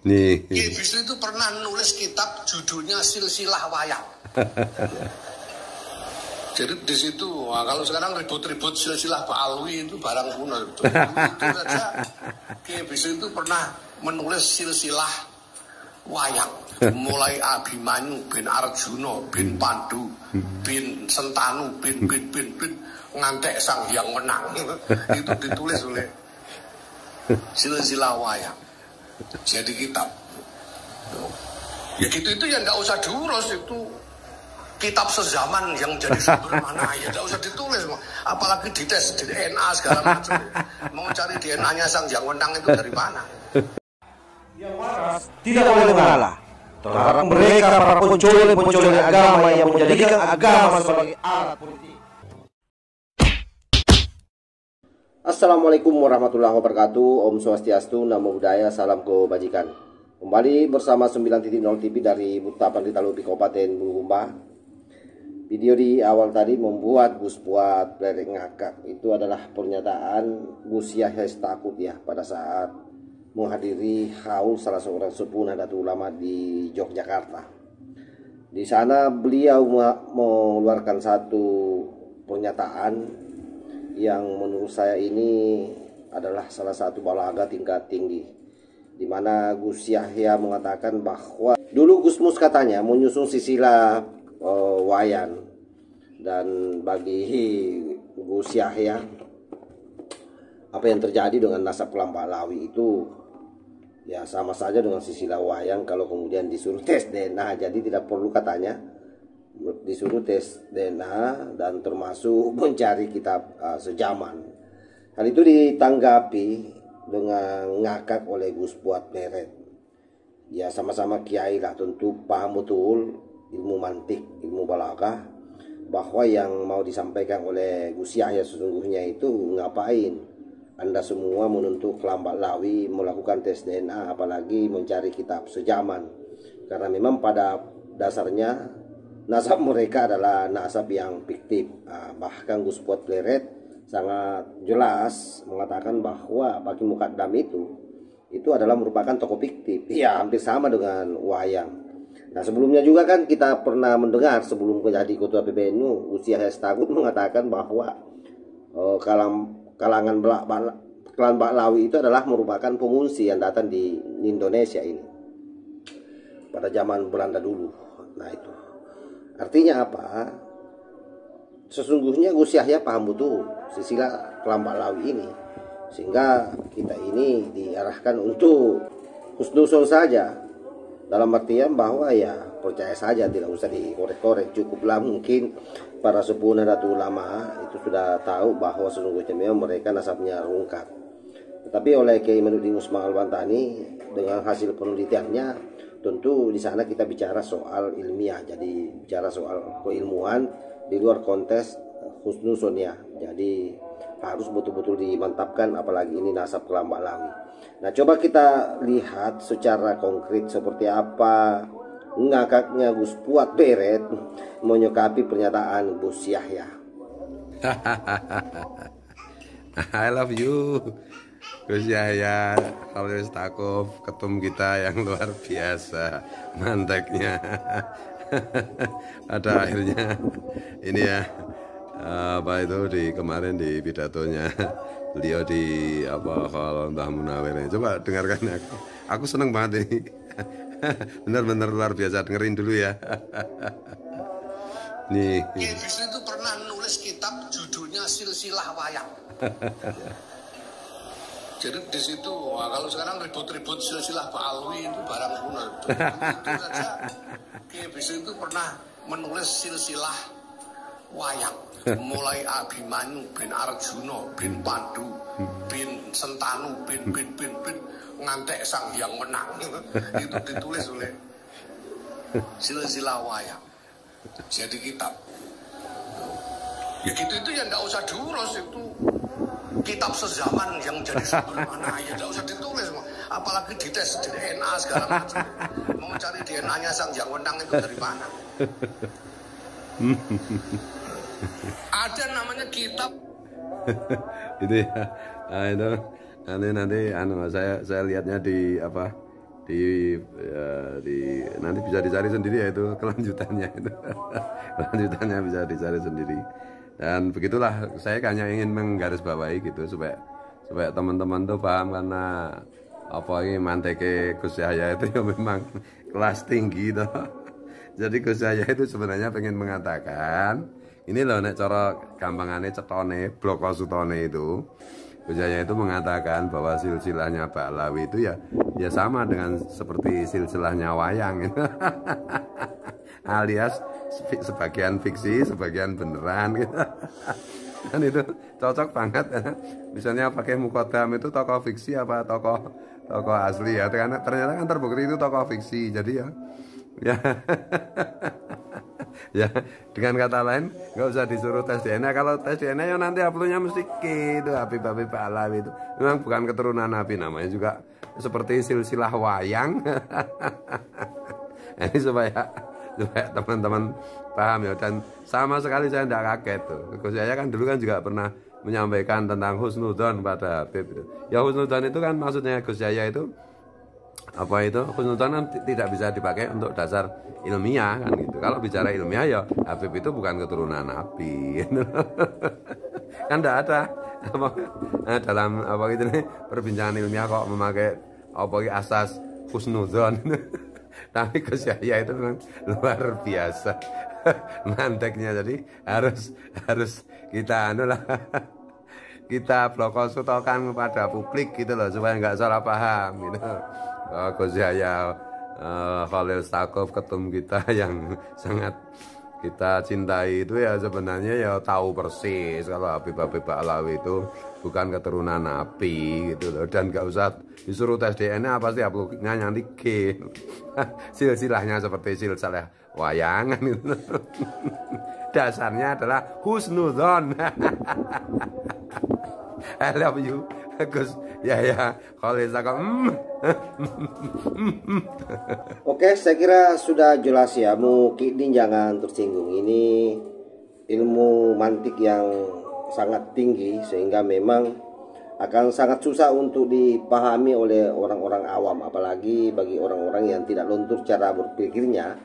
Nih. Kiai Bisri itu pernah nulis kitab judulnya Silsilah Wayang. Jadi di situ, nah, kalau sekarang ribut-ribut silsilah Pak Alwi itu barang kuno. Itu saja Kiai Bisri itu pernah menulis silsilah wayang. Mulai Abimanyu bin Arjuna bin Pandu bin Sentanu bin ngantek Sang Hyang Wenang. Itu ditulis oleh silsilah wayang. Jadi kitab. Ya gitu itu ya nggak usah diurus, itu kitab sezaman yang jadi sumber mana ya tidak usah ditulis, apalagi dites DNA segala macam. Mau cari DNA-nya Sang Hyang Wenang itu dari mana? Yang waras tidak boleh mengalah. Terlarang mereka para pencuri agama yang menjadikan agama sebagai alat politik. Assalamualaikum warahmatullahi wabarakatuh. Om Swastiastu, Namo Buddhaya, salam kebajikan. Kembali bersama 9.0 TV dari Butapan Ritalupi Kabupaten Bulukumba. Video di awal tadi membuat Gus Puat Plerek ngakak. Itu adalah pernyataan Gus Yahya Stakuf ya pada saat menghadiri haul salah seorang sepuh Nahdlatul Ulama di Yogyakarta. Di sana beliau mengeluarkan satu pernyataan yang menurut saya ini adalah salah satu balaga tingkat tinggi, di mana Gus Yahya mengatakan bahwa dulu Gus Mus katanya menyusun silsilah wayan, dan bagi Gus Yahya apa yang terjadi dengan nasab Kelambak Lawi itu ya sama saja dengan silsilah wayang kalau kemudian disuruh tes DNA. Jadi tidak perlu katanya disuruh tes DNA dan termasuk mencari kitab sejaman. Hal itu ditanggapi dengan ngakak oleh Gus Puat Peret. Ya sama-sama kiai lah, tentu paham betul ilmu mantik, ilmu balaghah, bahwa yang mau disampaikan oleh Gus Yahya sesungguhnya itu ngapain Anda semua menuntut Kelambak Lawi melakukan tes DNA, apalagi mencari kitab sejaman. Karena memang pada dasarnya nasab mereka adalah nasab yang fiktif. Bahkan Gus Puat Peret sangat jelas mengatakan bahwa Baki Mukaddam itu adalah merupakan tokoh fiktif. Ya hampir sama dengan wayang. Nah sebelumnya juga kan kita pernah mendengar sebelum menjadi ketua PBNU, Gus Yahya Stakuf mengatakan bahwa kalangan Kelambak Lawi itu adalah merupakan pengungsi yang datang di Indonesia ini pada zaman Belanda dulu. Nah itu artinya apa? Sesungguhnya Gus Yahya paham betul silsilah Kelambak Lawi ini, sehingga kita ini diarahkan untuk husnuzon saja, dalam artian bahwa ya percaya saja, tidak usah dikorek-korek. Cukuplah mungkin para sepuh Nahdlatul Ulama itu sudah tahu bahwa sesungguhnya memang mereka nasabnya rungkat. Tetapi oleh Kiai Menudin Usman Al-Bantani dengan hasil penelitiannya, tentu di sana kita bicara soal ilmiah, jadi bicara soal keilmuan di luar konteks husnuzon ya. Jadi harus betul-betul dimantapkan, apalagi ini nasab Kelambak Lawi. Nah coba kita lihat secara konkret seperti apa ngakaknya Gus Puat Peret menyikapi pernyataan Gus Yahya. I love you Gus Yahya Stakuf, ketum kita yang luar biasa manteknya. Ada akhirnya ini ya, apa itu di kemarin di pidatonya beliau di kalau Mbah Munawir. Coba dengarkan, aku seneng banget ini. Benar-benar luar biasa, dengerin dulu ya. Nih. Kiai Bisri itu pernah nulis kitab judulnya Silsilah Wayang. Jadi di situ, nah, kalau sekarang ribut-ribut silsilah Pak Alwi itu barang kuno. Itu saja Kiai Bisri itu pernah menulis silsilah wayang. Mulai Abimanyu bin Arjuna bin Pandu bin Sentanu bin ngantek Sang Hyang Wenang. Itu ditulis oleh silsilah wayang. Jadi kitab. Ya gitu itu ya nggak usah diurus, itu kitab sezaman yang jadi sumber mana ya tidak usah ditulis, apalagi dites DNA segala macam. Mau cari DNA-nya Sang Hyang Wenang itu dari mana? Ada namanya kitab itu ya. Nah, itu nanti saya lihatnya di nanti bisa dicari sendiri ya itu kelanjutannya itu. Kelanjutannya bisa dicari sendiri. Dan begitulah, saya hanya ingin menggarisbawahi gitu supaya teman-teman tuh paham, karena apa ini manteke Gus Yahya itu ya memang kelas tinggi toh. Jadi Gus Yahya itu sebenarnya pengen mengatakan ini loh, nek cara gampangane cetone blok sutone itu, Gus Yahya itu mengatakan bahwa silsilahnya Ba'alawi itu ya sama dengan seperti silsilahnya wayang gitu. Alias sebagian fiksi, sebagian beneran gitu. Kan itu cocok banget ya. Misalnya pakai Mukodam itu tokoh fiksi apa tokoh asli ya, karena ternyata kan terbukti itu tokoh fiksi. Jadi ya ya dengan kata lain nggak usah disuruh tes DNA. Kalau tes DNA ya nanti uploadnya mesti itu Habib Ba'alawi itu memang bukan keturunan Nabi, namanya juga seperti silsilah wayang. Ini supaya teman-teman paham ya, dan sama sekali saya tidak kaget tuh. Gus Yahya kan dulu kan juga pernah menyampaikan tentang husnudzon pada Habib itu. Ya husnudzon itu kan maksudnya Gus Yahya itu apa itu, husnudzon kan tidak bisa dipakai untuk dasar ilmiah kan gitu. Kalau bicara ilmiah ya Habib itu bukan keturunan Nabi. Kan tidak ada dalam apa gitu nih perbincangan ilmiah kok memakai apa asas husnudzon. Tapi Gus Yahya itu memang luar biasa manteknya. Jadi harus kita kita blokosutakan kepada publik gitu loh, supaya nggak salah paham gitu. Gus Yahya Khalil Stakuf, ketum kita yang sangat kita cintai itu ya sebenarnya ya tahu persis kalau Habib Ba'alawi itu bukan keturunan Nabi gitu loh, dan nggak usah disuruh tes DNA pasti uploadnya nanti silsilahnya seperti silsilah wayangan itu. Dasarnya adalah husnudzon. I love you Gus Yahya Khalil Stakuf. Oke, saya kira sudah jelas ya. Mungkin jangan tersinggung. Ini ilmu mantik yang sangat tinggi sehingga memang akan sangat susah untuk dipahami oleh orang-orang awam, apalagi bagi orang-orang yang tidak luntur cara berpikirnya,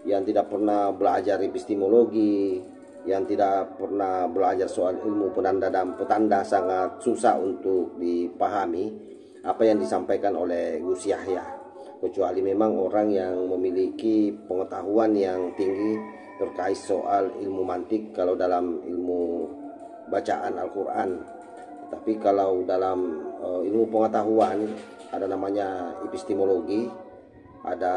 yang tidak pernah belajar epistemologi, yang tidak pernah belajar soal ilmu penanda dan petanda. Sangat susah untuk dipahami apa yang disampaikan oleh Gus Yahya, kecuali memang orang yang memiliki pengetahuan yang tinggi terkait soal ilmu mantik kalau dalam ilmu bacaan Al-Quran. Tapi kalau dalam ilmu pengetahuan ada namanya epistemologi, ada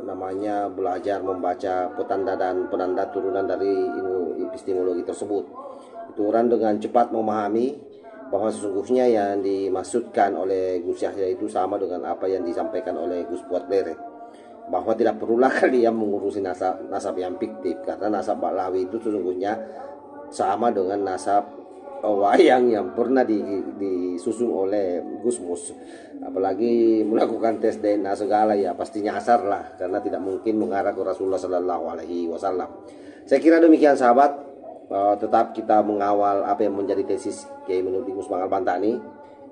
namanya belajar membaca petanda dan penanda turunan dari ilmu epistemologi tersebut. Itu orang dengan cepat memahami bahwa sesungguhnya yang dimaksudkan oleh Gus Yahya itu sama dengan apa yang disampaikan oleh Gus Fuad Bere, bahwa tidak perlulah kalian mengurusi nasab yang fiktif, karena nasab Ba'alawi itu sesungguhnya sama dengan nasab wayang yang pernah disusun oleh Gus Mus. Apalagi melakukan tes DNA segala ya pasti nyasar lah, karena tidak mungkin mengarah ke Rasulullah Sallallahu Alaihi Wasallam. Saya kira demikian sahabat. Tetap kita mengawal apa yang menjadi tesis Kiai Menuti Musbang Al-Bantani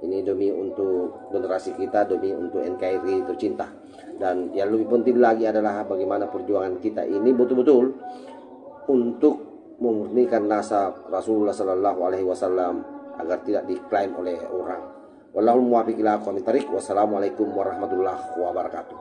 ini demi untuk generasi kita, demi untuk NKRI tercinta. Dan yang lebih penting lagi adalah bagaimana perjuangan kita ini betul-betul untuk memurnikan nasab Rasulullah Sallallahu Alaihi Wasallam agar tidak diklaim oleh orang. Wallahul muwaffiq ila aqwamit thariq. Wassalamualaikum warahmatullahi wabarakatuh.